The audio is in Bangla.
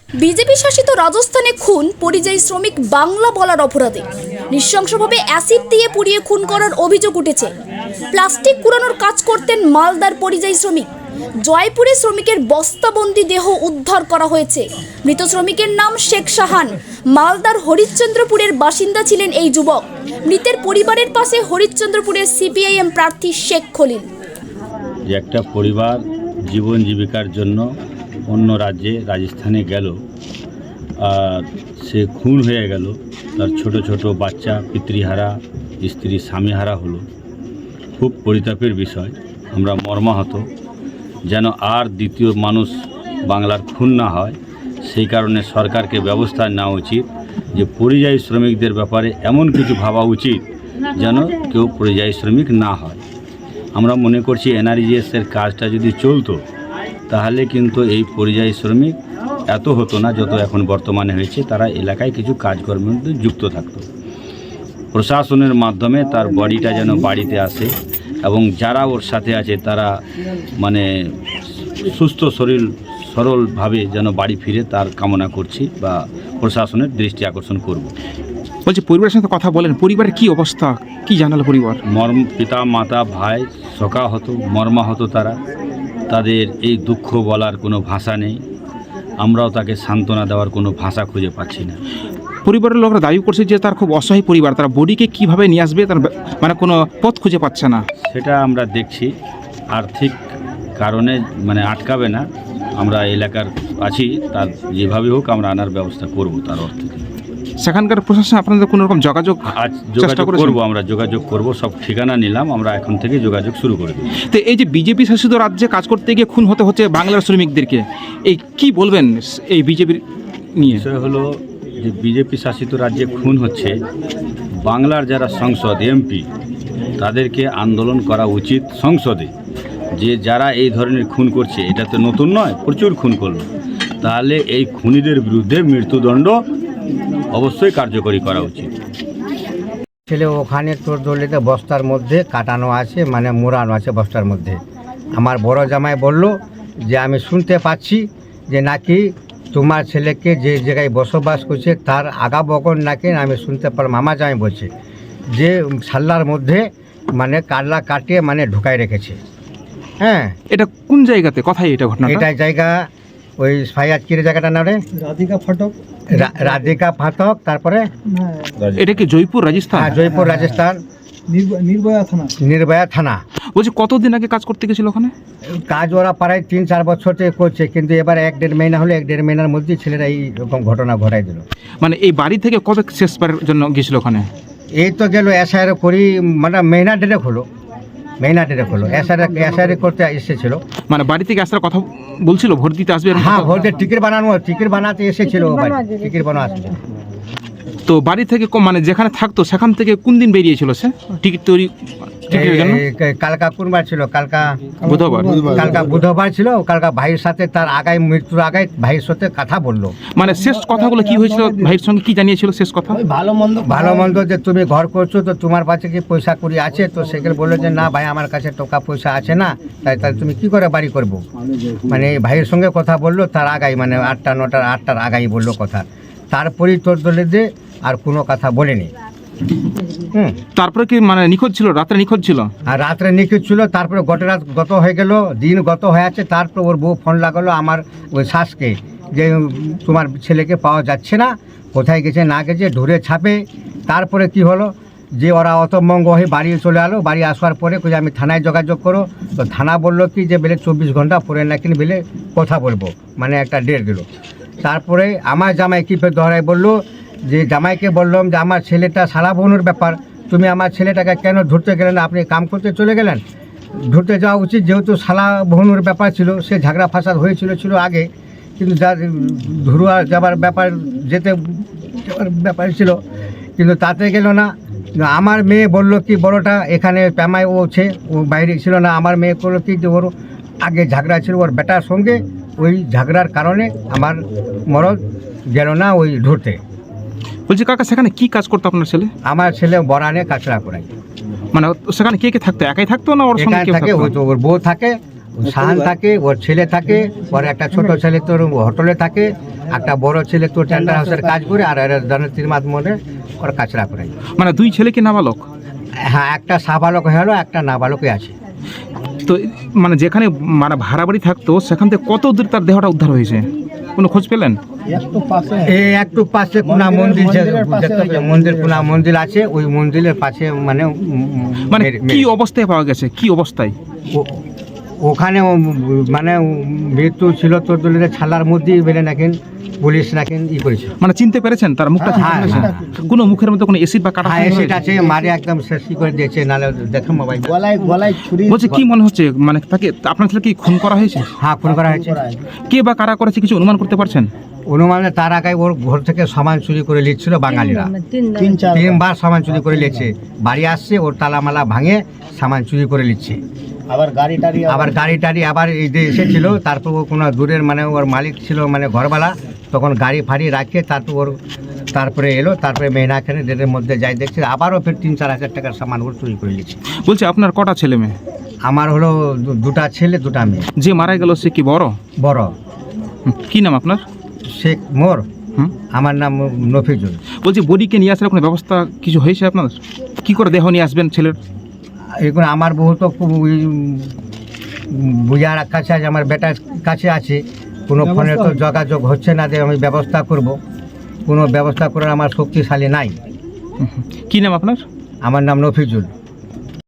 বিজেপি শাসিত রাজস্থানে খুন পরিযায়ী শ্রমিক বাংলা বলার অপরাধে নৃশংসভাবে অ্যাসিড দিয়ে পুড়িয়ে খুন করার অভিযোগ উঠেছে। প্লাস্টিক কুড়ানোর কাজ করতেন মালদার পরিযায়ী শ্রমিক। জয়পুরে শ্রমিকের বস্তাবন্দি দেহ উদ্ধার করা হয়েছে। মৃত শ্রমিকের নাম শেখ শাহান। মালদার হরিশ্চন্দ্রপুরের বাসিন্দা ছিলেন এই যুবক। মৃতের পরিবারের পাশে হরিশ্চন্দ্রপুরের সিপিআইএম প্রার্থী শেখ খলিল। যে একটা পরিবার জীবন জীবিকার জন্য অন্য রাজ্যে রাজস্থানে গেল আর সে খুন হয়ে গেল, তার ছোট ছোট বাচ্চা পিতৃহারা, স্ত্রী স্বামীহারা হলো। খুব পরিতাপের বিষয়। আমরা মর্মাহত, যেন আর দ্বিতীয় মানুষ বাংলার খুন না হয় সেই কারণে সরকারকে ব্যবস্থা নেওয়া উচিত যে পরিযায়ী শ্রমিকদের ব্যাপারে এমন কিছু ভাবা উচিত যেন কেউ পরিযায়ী শ্রমিক না হয়। আমরা মনে করছি এনআরজিএসের কাজটা যদি চলতো তাহলে কিন্তু এই পরিযায়ী শ্রমিক এত হতো না যত এখন বর্তমানে হয়েছে। তারা এলাকায় কিছু কাজকর্মের মধ্যে যুক্ত থাকতো। প্রশাসনের মাধ্যমে তার বডিটা যেন বাড়িতে আসে এবং যারা ওর সাথে আছে তারা মানে সুস্থ সরলভাবে যেন বাড়ি ফিরে তার কামনা করছি বা প্রশাসনের দৃষ্টি আকর্ষণ করব। বলছি পরিবারের সাথে কথা বলেন, পরিবারের কি অবস্থা, কি জানালো পরিবার? পিতা মাতা ভাই শোকাহত, মর্মাহত তারা। তাদের এই দুঃখ বলার কোনো ভাষা নেই। আমরাও তাকে সান্ত্বনা দেওয়ার কোনো ভাষা খুঁজে পাচ্ছি না। পরিবারের লোকরা দাবি করছে যে তার খুব অসহায় পরিবার, তারা বডিকে কিভাবে নিয়ে আসবে তার মানে কোনো পথ খুঁজে পাচ্ছে না। সেটা আমরা দেখছি, আর্থিক কারণে মানে আটকাবে না। আমরা এলাকার আছি, তার যেভাবে হোক আমরা আনার ব্যবস্থা করব। তার অর্থ সেখানকার প্রশাসন আপনাদের কোনো রকম যোগাযোগ করবো, আমরা যোগাযোগ করব। সব ঠিকানা নিলাম, আমরা এখন থেকে যোগাযোগ শুরু করে দেব। তো এই যে বিজেপি শাসিত রাজ্যে কাজ করতে গিয়ে খুন হতে হচ্ছে বাংলার শ্রমিকদেরকে, এই কি বলবেন এই বিজেপির নিয়ে? বিষয় হলো যে বিজেপি শাসিত রাজ্যে খুন হচ্ছে, বাংলার যারা সংসদ এমপি তাদেরকে আন্দোলন করা উচিত সংসদে, যে যারা এই ধরনের খুন করছে, এটা তো নতুন নয়, প্রচুর খুন করলো, তাহলে এই খুনিদের বিরুদ্ধে মৃত্যুদণ্ড অবশ্যই কার্যকরী করা উচিত। ছেলে ওখানে তোর দলিতে বস্তার মধ্যে কাটানো আছে, মানে মোড়ানো আছে বস্তার মধ্যে। আমার বড় জামাই বলল যে আমি শুনতে পাচ্ছি যে নাকি তোমার ছেলেকে যে জায়গায় বসবাস করছে তার আগা বগন নাকি আমি শুনতে পারলাম। আমার জামাই বলছে যে সাল্লার মধ্যে মানে কাটলা কাটিয়ে মানে ঢুকাই রেখেছে। হ্যাঁ, এটা কোন জায়গাতে, কোথায় এটা ঘটনা? এটা জায়গা ওই ফায়াজকির জায়গাটা না রে, রাধিকা ফাটক। তারপরে এটা কি জয়পুর রাজস্থান? হ্যাঁ, জয়পুর রাজস্থান, নির্ভয়া থানা। বলছি কতদিন আগে কাজ করতে গেছিল ওখানে? কাজ ওরা প্রায় 3-4 বছর থেকে করছে, কিন্তু এবার 1-1.5 মহিনা হলো, 1-1.5 মহিনার মধ্যে ছেলেরা এইরকম ঘটনা ঘটাই দিল। মানে এই বাড়ি থেকে কবে শেষবারের জন্য গেছিল ওখানে? এই তো গেল এসআইআর করি, মানে মহিনা ডেরেক হলো, এসআইআর করতে এসেছিল। মানে বাড়ি থেকে আসার কথা বলছিল, ভোট দিতে আসবে? হ্যাঁ, ভোট দিয়ে টিকিট বানাতে এসেছিল, টিকিট বানানো আসছে। তো বাড়ি থেকে মানে যেখানে থাকতো সেখান থেকে কোন দিন বেরিয়েছিল সে টিকিট তৈরি? কালকা কোনবার ছিল? কালকা বুধবার ছিল। কালকা ভাইয়ের সাথে তার আগায় মৃত্যুর আগায় ভাইয়ের সাথে কথা বললো। মানে শেষ কথাগুলো কি হয়েছিল, ভাইয়ের সঙ্গে কি জানিয়েছিল শেষ কথা? ভালো মন্দ যে তুমি ঘর করছো তো তোমার কাছে কি পয়সা কড়ি আছে? তো সেখানে বললো যে না ভাই, আমার কাছে টাকা পয়সা আছে না, তাহলে তুমি কি করে বাড়ি করবো? মানে ভাইয়ের সঙ্গে কথা বললো তার আগাই, মানে 8টার আগাই বললো কথা। তারপরেই তোর দলে যে আর কোনো কথা বলেনি। তারপরে কি মানে নিখোঁজ ছিল, রাত্রে নিখোঁজ ছিল? আর রাত্রে নিখোঁজ ছিল। তারপরে রাত গত হয়ে গেল, দিন গত হয়ে আছে। তারপর ওর বউ ফোন লাগালো আমার ওই শাসকে যে তোমার ছেলেকে পাওয়া যাচ্ছে না, কোথায় গেছে না গেছে ঢুরে ছাপে। তারপরে কি হলো যে ওরা অতমঙ্গ হয়ে বাড়ি চলে এলো। বাড়ি আসার পরে আমি থানায় যোগাযোগ করো, তো থানা বললো কি যে বেলে 24 ঘন্টা পরে নাকি বেলে কথা বলবো, মানে একটা ডেট দিল। তারপরে আমার জামাই কি ধরাই বললো যে জামাইকে বললাম যে আমার ছেলেটা সারা বোনের ব্যাপার, তুমি আমার ছেলেটাকে কেন ধরতে গেলেন? আপনি কাম করতে চলে গেলেন, ধরতে যাওয়া উচিত, যেহেতু সালা বোনের ব্যাপার ছিল। সে ঝগড়া ফাসাদ হয়েছিল আগে, কিন্তু যার ধরুয়া যাবার ব্যাপার যেতে ব্যাপার ছিল, কিন্তু তাতে গেল না। আমার মেয়ে বলল কি বড়টা এখানে প্যামায় ও বাইরে ছিল না। আমার মেয়ে করলো কি যে ওর আগে ঝগড়া ছিল ওর বেটার সঙ্গে, ওই ঝগড়ার কারণে আমার মরদ গেল না ওই ধরতে। বলছি কাকা সেখানে কি কাজ করতো আপনার ছেলে? আমার ছেলে বরানে কাঁচড়া করাই। মানে সেখানে কে কে থাকতো? একাই থাকতো না ওর সঙ্গে কেউ থাকে? থাকতো? ওর বউ থাকে, সাহান থাকে, ওর ছেলে থাকে, ওর একটা ছোট ছেলে তোর হোটেলে থাকে, একটা বড় ছেলে তোর টেন্ডার হাউসের কাজ করে, আর জনতির মাধ্যমে ওর কাজরা করে। মানে দুই ছেলে কি নাবালক? হ্যাঁ, একটা সাবালক হলো, একটা নাবালকই আছে। তো মানে যেখানে মানে ভাড়া বাড়ি থাকতো সেখান থেকে কত দূর তার দেহটা উদ্ধার হয়েছে, কোনো খোঁজ পেলেন? এই একটু পাশে কোনা মন্দির মন্দির কোনা মন্দির আছে, ওই মন্দিরের পাশে মানে মানে কি অবস্থায় পাওয়া গেছে, কি অবস্থায়? ওখানে মানে মৃত্যু ছিল তোর দলের ছালার মধ্যেই বেলে নাকি পুলিশ নাকি করেছে। মানে চিনতে পেরেছেন তার মুখটা? চিনতে হ্যাঁ, পেরেছেন? হ্যাঁ। কোনো মুখের মধ্যে কোনো এসিড বা কাটা হ্যাঁ, সেটা আছে, মারে একদম শেষ করে দিয়েছে, নালে দেখো মোবাইল। বলছে কি মনে হচ্ছে, মানে তাকে আপনার ছেলে কি খুন করা হয়েছে? হ্যাঁ, ফোন করা হয়েছে। কে বা কারা করেছে কিছু অনুমান করতে পারছেন? অনুমানে তার আগে ওর ঘর থেকে সামান চুরি করে নিচ্ছিল বাঙালিরা, 3বার সামান চুরি করে নিচ্ছে। বাড়ি আসছে, ওর তালামালা ভাঙে সামান চুরি করে নিচ্ছে। আবার গাড়ি টাড়ি আবার এই যে এসেছিল, তারপর ও কোনো দূরের মানে ওর মালিক ছিল মানে ঘরওয়ালা, তখন গাড়ি ফাড়ি রাখে, তারপরে এলো, তারপরে মেহনাখানে ডেটের মধ্যে যাই দেখছে, আবারও ফের 3-4 হাজার টাকার সামান ওর চুরি করে নিচ্ছে। বলছে আপনার কটা ছেলে মেয়ে? আমার হলো দুটা ছেলে, দুটা মেয়ে। যে মারা গেল সে কি বড়? বড়। কি নাম আপনার? শেখ মোর। হুম। আমার নাম নফিজুল। বলছি বডিকে নিয়ে আসার কোনো ব্যবস্থা কিছু হয়েছে আপনার? কি করে দেহ নিয়ে আসবেন ছেলের? এখন আমার বউ তো খুব বুঝার কাছে আছে, আমার বেটার কাছে আছে, কোনো ফোনে তো যোগাযোগ হচ্ছে না যে আমি ব্যবস্থা করব, কোনো ব্যবস্থা করার আমার শক্তিশালী নাই। কি নাম আপনার? আমার নাম নফিজুল।